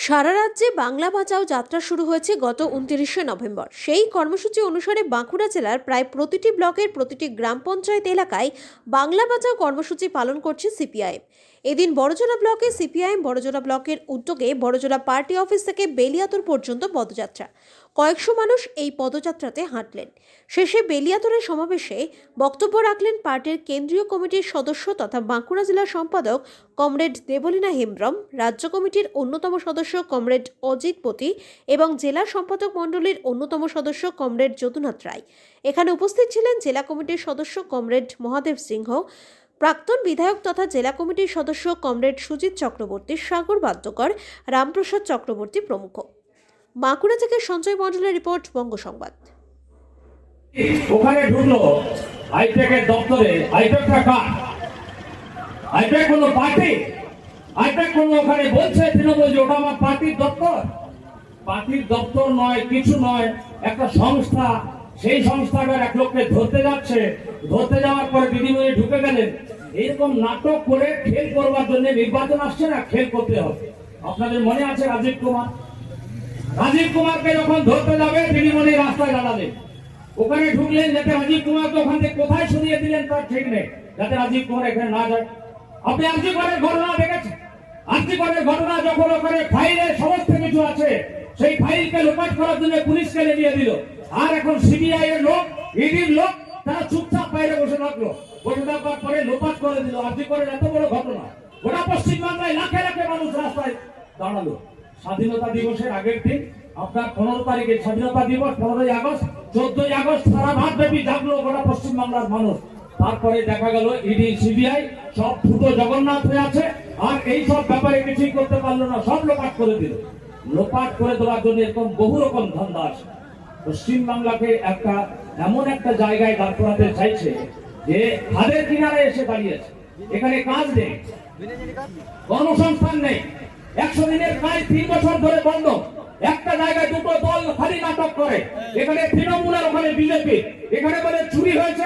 সারা রাজ্যে বাংলা বাঁচাও যাত্রা শুরু হয়েছে গত 29শে নভেম্বর। সেই কর্মসূচি অনুসারে বাঁকুড়া জেলার প্রায় প্রতিটি ব্লকের প্রতিটি গ্রাম পঞ্চায়েত এলাকায় বাংলা বাঁচাও কর্মসূচি পালন করছে সিপিআইএম। এদিন বড়জোড়া ব্লকে সিপিআইএম বড়জোড়া ব্লকের উদ্যোগে বড়জোড়া পার্টি অফিস থেকে বেলিয়াতর পর্যন্ত পদযাত্রা। কয়েকশো মানুষ এই পদযাত্রাতে হাঁটলেন। শেষে বেলিয়াতরের সমাবেশে বক্তব্য রাখলেন পার্টির কেন্দ্রীয় কমিটির সদস্য তথা বাঁকুড়া জেলা সম্পাদক কমরেড দেবলীনা হেমব্রম, রাজ্য কমিটির অন্যতম সদস্য কমরেড অজিত পতি এবং জেলা সম্পাদক মণ্ডলীর অন্যতম সদস্য কমরেড যদুনাথ রায়। এখানে উপস্থিত ছিলেন জেলা কমিটির সদস্য কমরেড মহাদেব সিংহ, প্রাক্তন বিধায়ক তথা জেলা কমিটির সদস্য কমরেড সুজিত চক্রবর্তী, সাগর বাদ্যকর, রামপ্রসাদ চক্রবর্তী প্রমুখ। বাঁকুড়া থেকে সঞ্জয় মণ্ডলের রিপোর্ট, বঙ্গ সংবাদ। ওখানে ঢুকলো আইপ্যাকের দপ্তরে। আইপ্যাকটা কার? আইপ্যাক কোনো পার্টি? আইপ্যাক কোনো ওখানে বলছে তৃণমূল যে ওটা আমার পার্টির দপ্তর? পার্টির দপ্তর নয়, কিছু নয়, একটা সংস্থা। সেই সংস্থাটার এক লোককে ধরতে যাচ্ছে, ধরতে যাওয়ার পরে দিদিমণি ঢুকে গেলেন। এইরকম নাটক করে খেল করবার জন্য নির্বাচন আসছে না, খেল করতে হবে। আপনাদের মনে আছে রাজীব কুমার? রাজীব কুমারকে যখন ধরতে যাবে দিদিমণি রাস্তায় দাঁড়ালেন, ওখানে ঢুকলেন যাতে রাজীব কুমারকে ওখান থেকে কোথায় সরিয়ে দিলেন তার ঠিক নেই, যাতে রাজীব কুমার এখানে না যায়। আপনি আরজিকরের ঘটনা দেখেছেন? আরজিকরের ঘটনা যখন ওখানে ফাইলে সমস্ত কিছু আছে, সেই ফাইলকে লোপাট করার জন্য পুলিশকে দিয়ে দিল। আর এখন সিবিআই এর লোক, ইডির লোক, তারা চুপচাপ বাইরে বসে থাকলো। বসে থাকার পরে লোপাট করে দিল। আরজিকরের এত বড় ঘটনা, গোটা পশ্চিমবাংলায় লাখে লাখে মানুষ রাস্তায় দাঁড়ালো। স্বাধীনতা দিবসের আগের দিন আপনার 15 তারিখে স্বাধীনতা দিবস, 15ই আগস্ট, 14ই আগস্ট সারা রাত ব্যাপী জাগলো গোটা পশ্চিমবাংলার মানুষ। তারপরে দেখা গেল ইডি সিবিআই সব ফুটো জগন্নাথ হয়ে আছে, আর এই সব ব্যাপারে কিছুই করতে পারলো না, সব লোপাট করে দিল। লোপাট করে দেওয়ার জন্য এরকম বহু রকম ধান্দা আছে। পশ্চিমবাংলাকে একটা এমন একটা জায়গায় দাঁড় করাতে চাইছে যে হাতের কিনারে এসে দাঁড়িয়েছে। এখানে কাজ নেই, কর্মসংস্থান নেই, 100 দিনের কাজ 3 বছর ধরে বন্ধ। একটা জায়গায় দুটো দল খালি নাটক করে, এখানে তৃণমূলের ওখানে বিজেপি, এখানে বলে চুরি হয়েছে।